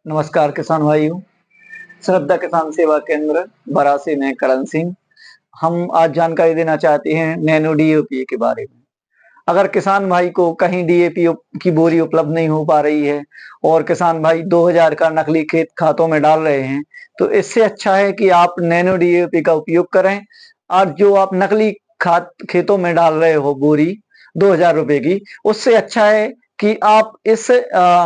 नमस्कार किसान भाइयों। श्रद्धा किसान सेवा केंद्र बरा से मैं करण सिंह। हम आज जानकारी देना चाहते हैं नैनो डीएपी के बारे में। अगर किसान भाई को कहीं डीएपी की बोरी उपलब्ध नहीं हो पा रही है और किसान भाई 2000 का नकली खेत खातों में डाल रहे हैं, तो इससे अच्छा है कि आप नैनो डीएपी का उपयोग करें। और जो आप नकली खाद खेतों में डाल रहे हो बोरी 2000 रुपए की, उससे अच्छा है कि आप इस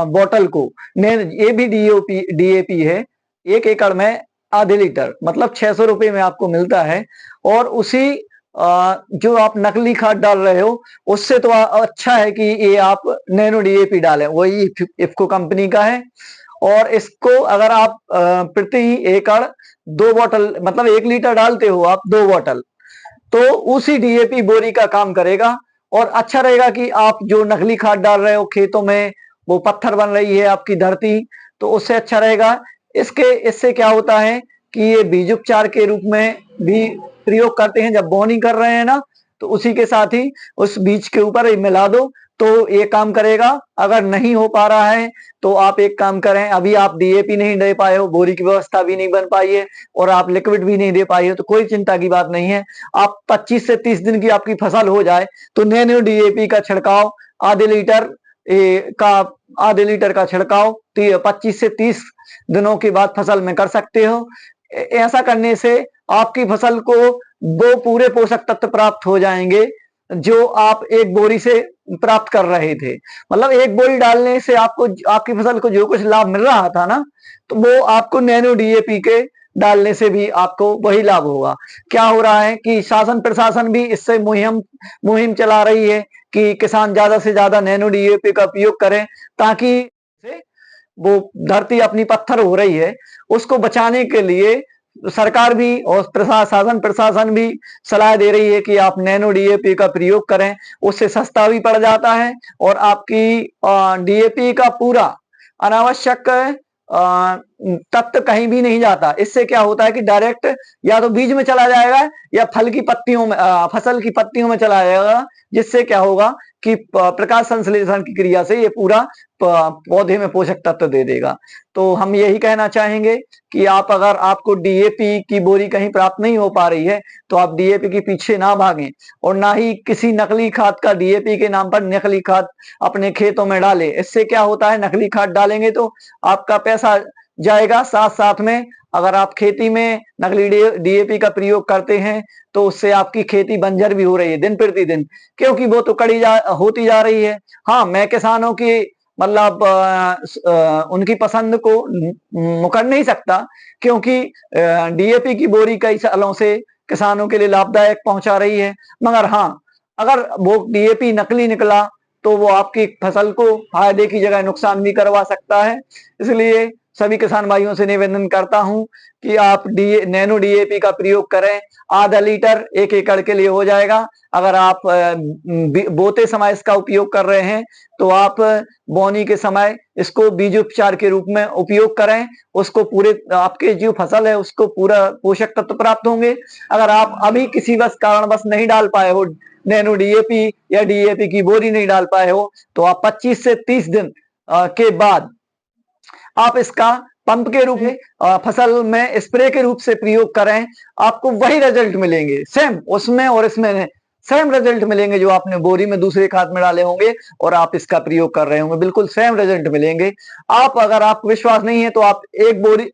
बोतल को, ये भी डीएपी है, 1 एकड़ में आधे लीटर मतलब 600 रुपए में आपको मिलता है। और उसी जो आप नकली खाद डाल रहे हो उससे तो अच्छा है कि ये आप नैनो डीएपी डालें, वही इफ्को कंपनी का है। और इसको अगर आप प्रति एकड़ 2 बोतल मतलब 1 लीटर डालते हो आप 2 बोतल, तो उसी डीएपी बोरी का काम करेगा। और अच्छा रहेगा कि आप जो नकली खाद डाल रहे हो खेतों में, वो पत्थर बन रही है आपकी धरती, तो उससे अच्छा रहेगा। इससे क्या होता है कि ये बीज उपचार के रूप में भी प्रयोग करते हैं। जब बोनी कर रहे हैं ना, तो उसी के साथ ही उस बीज के ऊपर मिला दो तो ये काम करेगा। अगर नहीं हो पा रहा है तो आप एक काम करें, अभी आप डीएपी नहीं दे पाए हो, बोरी की व्यवस्था भी नहीं बन पाई है और आप लिक्विड भी नहीं दे पाई हो, तो कोई चिंता की बात नहीं है। आप 25 से 30 दिन की आपकी फसल हो जाए तो नैनो डीएपी का छिड़काव आधे लीटर का आधे लीटर का छिड़काव 25 से 30 दिनों के बाद फसल में कर सकते हो। ऐसा करने से आपकी फसल को वो पूरे पोषक तत्व प्राप्त हो जाएंगे जो आप एक बोरी से प्राप्त कर रहे थे। मतलब एक बोरी डालने से आपको, आपकी फसल को जो कुछ लाभ मिल रहा था ना, तो वो आपको नैनो डीएपी के डालने से भी आपको वही लाभ होगा। क्या हो रहा है कि शासन प्रशासन भी इससे मुहिम मुहिम चला रही है कि किसान ज्यादा से ज्यादा नैनो डीएपी का उपयोग करें, ताकि वो धरती अपनी पत्थर हो रही है उसको बचाने के लिए सरकार भी और प्रशासन भी सलाह दे रही है कि आप नैनो डीएपी का प्रयोग करें। उससे सस्ता भी पड़ जाता है और आपकी डीएपी का पूरा अनावश्यक तत्व कहीं भी नहीं जाता। इससे क्या होता है कि डायरेक्ट या तो बीज में चला जाएगा या फल की पत्तियों में, फसल की पत्तियों में चला जाएगा। जिससे क्या होगा कि प्रकाश संश्लेषण की क्रिया से ये पूरा पौधे में पोषक तत्व दे देगा। तो हम यही कहना चाहेंगे कि आप, अगर आपको डीएपी की बोरी कहीं प्राप्त नहीं हो पा रही है तो आप डीएपी के पीछे ना भागें और ना ही किसी नकली खाद का डीएपी के नाम पर नकली खाद अपने खेतों में डालें। इससे क्या होता है, नकली खाद डालेंगे तो आपका पैसा जाएगा, साथ साथ में अगर आप खेती में नकली डीएपी का प्रयोग करते हैं तो उससे आपकी खेती बंजर भी हो रही है दिन प्रतिदिन, क्योंकि वो तो होती जा रही है। हाँ, मैं किसानों की मतलब उनकी पसंद को मुकर नहीं सकता, क्योंकि डीएपी की बोरी कई सालों से किसानों के लिए लाभदायक पहुंचा रही है। मगर हाँ, अगर वो डीएपी नकली निकला तो वो आपकी फसल को फायदे की जगह नुकसान भी करवा सकता है। इसलिए सभी किसान भाइयों से निवेदन करता हूं कि आप नैनो डीएपी का प्रयोग करें। आधा लीटर 1 एकड़ के लिए हो जाएगा। अगर आप बोते समय इसका उपयोग कर रहे हैं तो आप बोनी के समय इसको बीज उपचार के रूप में उपयोग करें। उसको पूरे आपके जो फसल है उसको पूरा पोषक तत्व प्राप्त होंगे। अगर आप अभी किसी कारणवश नहीं डाल पाए हो नैनो डीएपी या डीएपी की बोरी नहीं डाल पाए हो, तो आप 25 से 30 दिन के बाद आप इसका पंप के रूप में फसल में स्प्रे के रूप से प्रयोग करें। आपको वही रिजल्ट मिलेंगे, सेम उसमें और इसमें सेम रिजल्ट मिलेंगे जो आपने बोरी में दूसरे खाद में डाले होंगे और आप इसका प्रयोग कर रहे होंगे, बिल्कुल सेम रिजल्ट मिलेंगे। आप, अगर आपको विश्वास नहीं है तो आप एक बोरी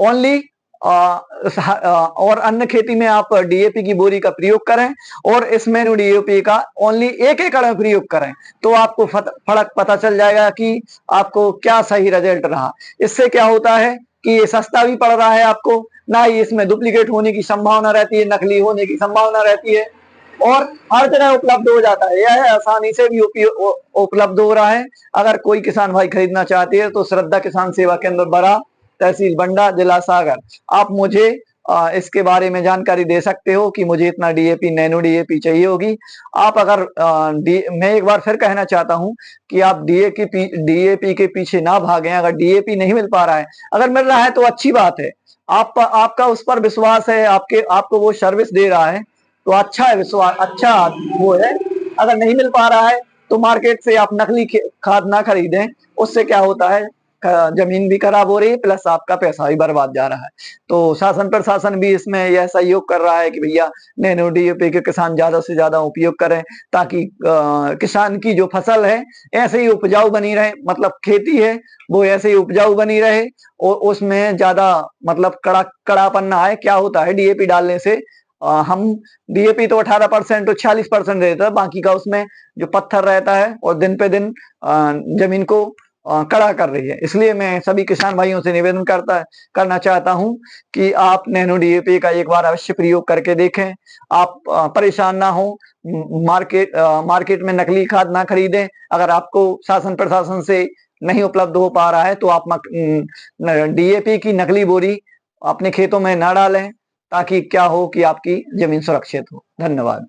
ओनली और अन्य खेती में आप डीएपी की बोरी का प्रयोग करें और इसमें डीएपी का ओनली 1 एकड़ में प्रयोग करें, तो आपको फर्क पता चल जाएगा कि आपको क्या सही रिजल्ट रहा। इससे क्या होता है कि ये सस्ता भी पड़ रहा है आपको, ना ही इसमें डुप्लीकेट होने की संभावना रहती है, नकली होने की संभावना रहती है, और हर जगह उपलब्ध हो जाता है। यह आसानी से भी उपलब्ध हो रहा है। अगर कोई किसान भाई खरीदना चाहते हैं तो श्रद्धा किसान सेवा केंद्र बरा, तहसील बंडा, जिला सागर, आप मुझे इसके बारे में जानकारी दे सकते हो कि मुझे इतना डीएपी, नैनो डीएपी चाहिए होगी। आप अगर मैं एक बार फिर कहना चाहता हूं कि आप डीएपी के पीछे ना भागें। अगर डीएपी नहीं मिल पा रहा है, अगर मिल रहा है तो अच्छी बात है, आपका उस पर विश्वास है, आपको वो सर्विस दे रहा है तो अच्छा है, विश्वास अच्छा वो है। अगर नहीं मिल पा रहा है तो मार्केट से आप नकली खाद ना खरीदें। उससे क्या होता है जमीन भी खराब हो रही है, प्लस आपका पैसा भी बर्बाद जा रहा है। तो शासन प्रशासन भी इसमें यह सहयोग कर रहा है कि भैया नैनो डीएपी के किसान ज्यादा से ज्यादा उपयोग करें, ताकि किसान की जो फसल है ऐसे ही उपजाऊ बनी रहे, मतलब खेती है वो ऐसे ही उपजाऊ बनी रहे, और उसमें ज्यादा मतलब कड़ापन ना आए। क्या होता है डीएपी डालने से, हम डीएपी तो 18% तो 46% देता है, बाकी का उसमें जो पत्थर रहता है और दिन पे दिन जमीन को कड़ा कर रही है। इसलिए मैं सभी किसान भाइयों से निवेदन करना चाहता हूं कि आप नैनो डीएपी का एक बार अवश्य प्रयोग करके देखें। आप परेशान ना हो, मार्केट में नकली खाद ना खरीदें। अगर आपको शासन प्रशासन से नहीं उपलब्ध हो पा रहा है तो आप डीएपी की नकली बोरी अपने खेतों में न डालें, ताकि क्या हो कि आपकी जमीन सुरक्षित हो। धन्यवाद।